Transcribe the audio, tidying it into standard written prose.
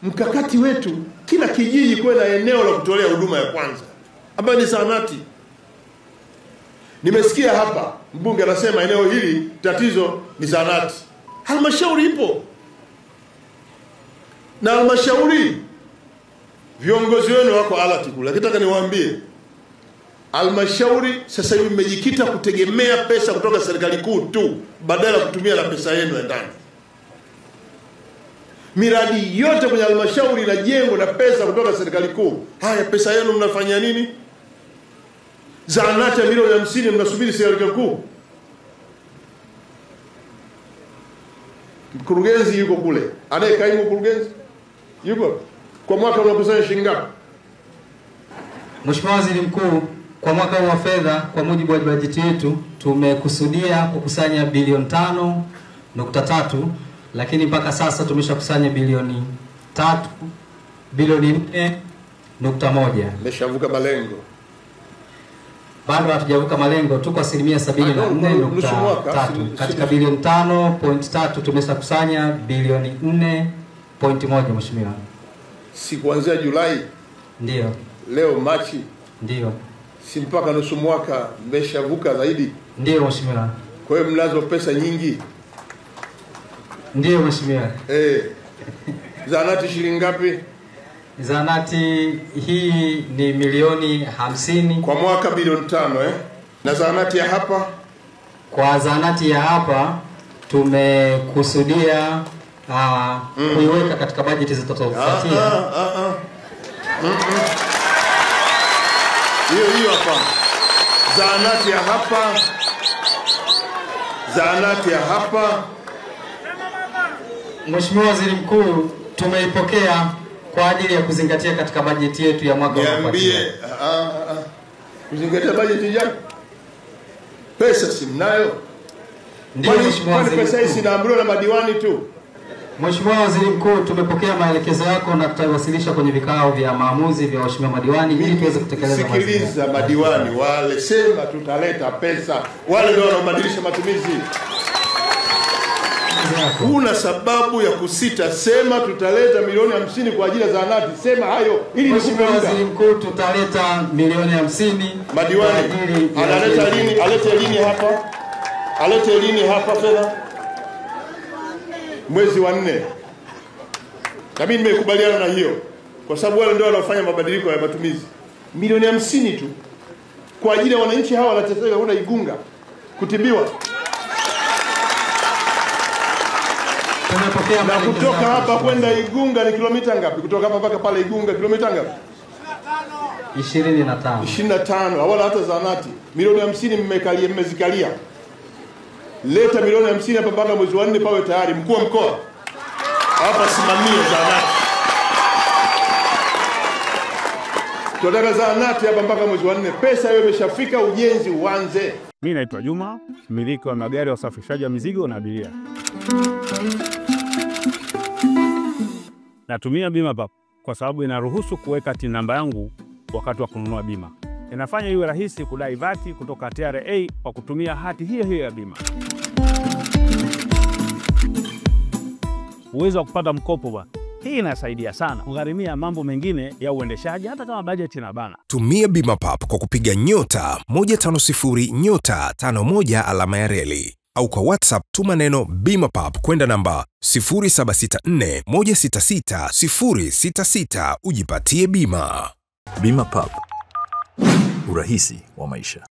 mkakati wetu kila kijiji kuwe na eneo la kutolea huduma ya kwanza ambayo ni zahanati. Nimesikia hapa mbunge anasema eneo hili tatizo ni zahanati. Halmashauri ipo. Na halmashauri viongozi wenu wako alati kule. Nataka niwaambie halmashauri sasa hivi mmejikita kutegemea pesa kutoka serikali kuu tu badala ya kutumia na pesa yenu ya ndani. Miradi yote kwenye halmashauri inajengwa na pesa kutoka serikali kuu. Haya, pesa yenu mnafanya nini? Zahanati ya milioni 50 mnasubiri serikali kuu. Mkurugenzi yuko kule. Anayekaimu mkurugenzi yuko. Kwa mwaka unakusanya shilingi ngapi? Mheshimiwa Waziri Mkuu, kwa mwaka wa fedha kwa mujibu wa bajeti yetu tumekusudia kukusanya bilioni 5.3, lakini mpaka sasa tumeshakusanya bilioni 4.1. Mmeshavuka malengo. Bado hatujavuka malengo, tuko 74.3. Katika bilioni 5.3 tumeshakusanya bilioni 4.1 Mheshimiwa. Si kuanzia Julai? Ndio. Leo Machi? Ndio. Si mpaka nusu mwaka mmeshavuka zaidi? Ndio Mheshimiwa. Kwa hiyo mnazo pesa nyingi? Ndio Mheshimiwa. Zahanati shilingi ngapi? Zahanati hii ni milioni 50 kwa mwaka, bilioni 5 Na zahanati ya hapa? Kwa zahanati ya hapa tumekusudia kuiweka katika bajeti zitakazofuatia. Hiyo hapa. Zahanati ya hapa. Zahanati ya hapa. Mheshimiwa Waziri Mkuu, tumeipokea kwa ajili ya kuzingatia katika bajeti yetu ya mwaka unaofuatia. Kuzingatia bajeti gani? Pesa si mnayo? Ndio Mheshimiwa Waziri Mkuu. Pesa hizi zinaamriwa na madiwani tu. Mheshimiwa Waziri Mkuu, tumepokea maelekezo yako na tutawasilisha kwenye vikao vya maamuzi vya waheshimiwa madiwani ili tuweze kutekeleza. Sikiliza madiwani wale, sema tutaleta pesa. Wale ndio wanaobadilisha matumizi. Kuna sababu ya kusita, sema tutaleta milioni 50 kwa ajili ya zahanati. Sema hayo ili Mheshimiwa Waziri Mkuu, tutaleta milioni 50. Madiwani analeta lini? Alete lini hapa? Alete lini hapa fedha? Mwezi wa 4. Na mimi nimekubaliana na hiyo kwa sababu wale ndio wanaofanya mabadiliko ya matumizi. Milioni 50 tu kwa ajili ya wananchi hawa wanateseka kwenda Igunga kutibiwa. Na kutoka hapa kwenda Igunga ni kilomita ngapi? Kutoka hapa mpaka pale Igunga kilomita ngapi? 25. 25. Wala hata zahanati milioni 50 mmezikalia. Leta milioni 50 hapa mpaka mwezi wa 4 pawe tayari. Mkuu wa mkoa hapa simamie zahanati. Tunataka zahanati hapa mpaka mwezi wa 4. Pesa hiyo imeshafika, ujenzi uanze. Mimi naitwa Juma, mmiliki wa magari ya usafirishaji wa mizigo na abiria. Natumia Bima Pap kwa sababu inaruhusu kuweka TIN namba yangu wakati wa kununua bima. Inafanya iwe rahisi kudai vati kutoka TRA kwa kutumia hati hiyo ya bima. Uwezo wa kupata mkopo bwana. Hii inasaidia sana kugharimia mambo mengine ya uendeshaji hata kama bajeti inabana. Tumia Bima Pap kwa kupiga *150*51 alama ya reli. Au kwa WhatsApp tuma neno Bima Pap kwenda namba 0764166066 ujipatie bima. Bima Pap, urahisi wa maisha.